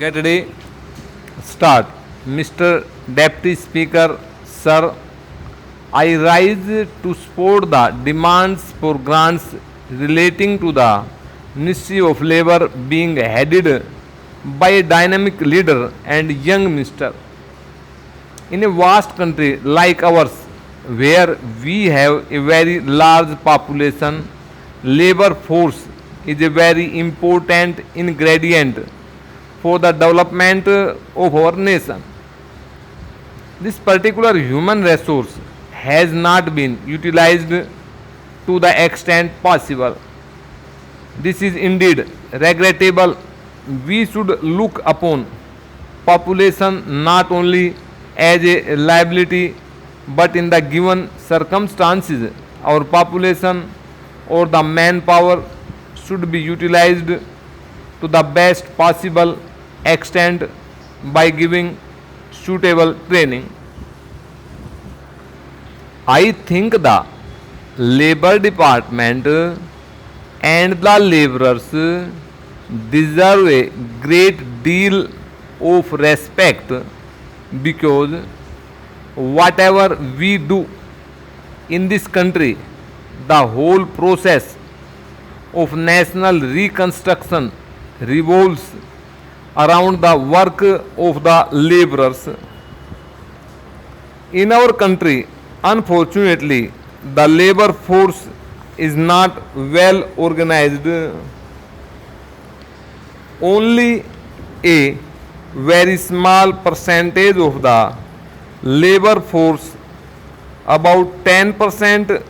Get ready. Start. Mr. Deputy Speaker, Sir, I rise to support the demands for grants relating to the Ministry of Labour being headed by a dynamic leader and young minister. In a vast country like ours, where we have a very large population, labor force is a very important ingredient for the development of our nation. This particular human resource has not been utilized to the extent possible. This is indeed regrettable. We should look upon population not only as a liability but in the given circumstances our population or the manpower should be utilized to the best possible extent by giving suitable training. I think the labor department and the laborers deserve a great deal of respect because whatever we do in this country, the whole process of national reconstruction revolves around the work of the laborers. In our country, unfortunately, the labor force is not well organized. Only a very small percentage of the labor force, about 10%,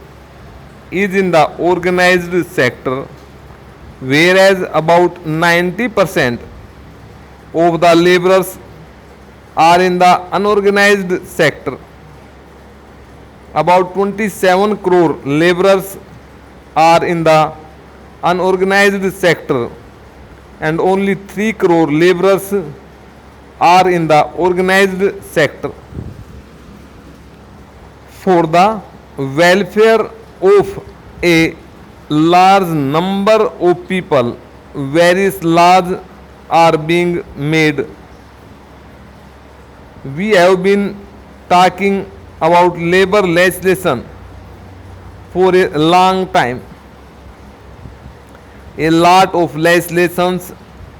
is in the organized sector, whereas about 90% of the laborers are in the unorganized sector. About 27 crore laborers are in the unorganized sector and only 3 crore laborers are in the organized sector. For the welfare of a large number of people, various laws are being made. We have been talking about labor legislation for a long time. A lot of legislations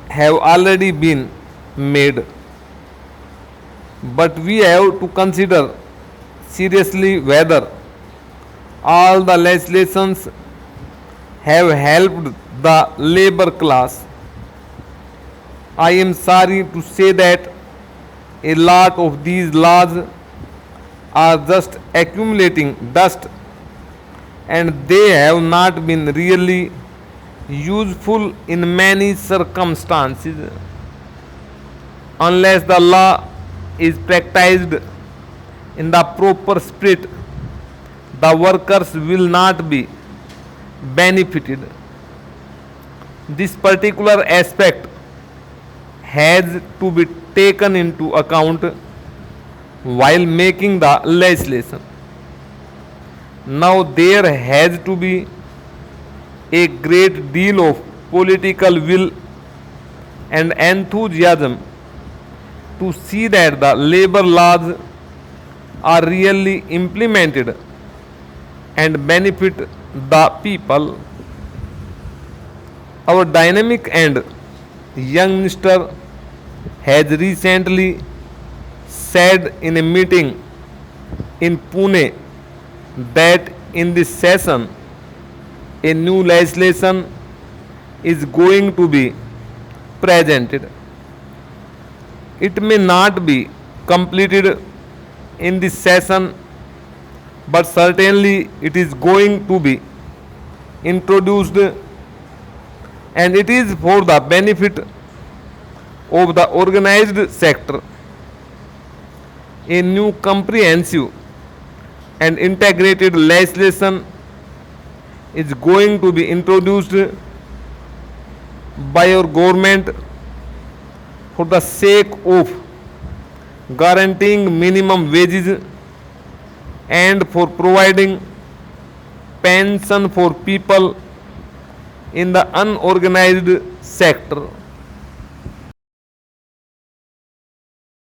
have already been made, but we have to consider seriously whether all the legislations have helped the labor class. I am sorry to say that a lot of these laws are just accumulating dust and they have not been really useful in many circumstances. Unless the law is practiced in the proper spirit, the workers will not be benefited. This particular aspect has to be taken into account while making the legislation. Now there has to be a great deal of political will and enthusiasm to see that the labor laws are really implemented and benefit the people. Our dynamic and young minister has recently said in a meeting in Pune that in this session a new legislation is going to be presented. It may not be completed in this session, but certainly it is going to be introduced and it is for the benefit of the organized sector. A new comprehensive and integrated legislation is going to be introduced by our government for the sake of guaranteeing minimum wages and for providing pension for people in the unorganized sector.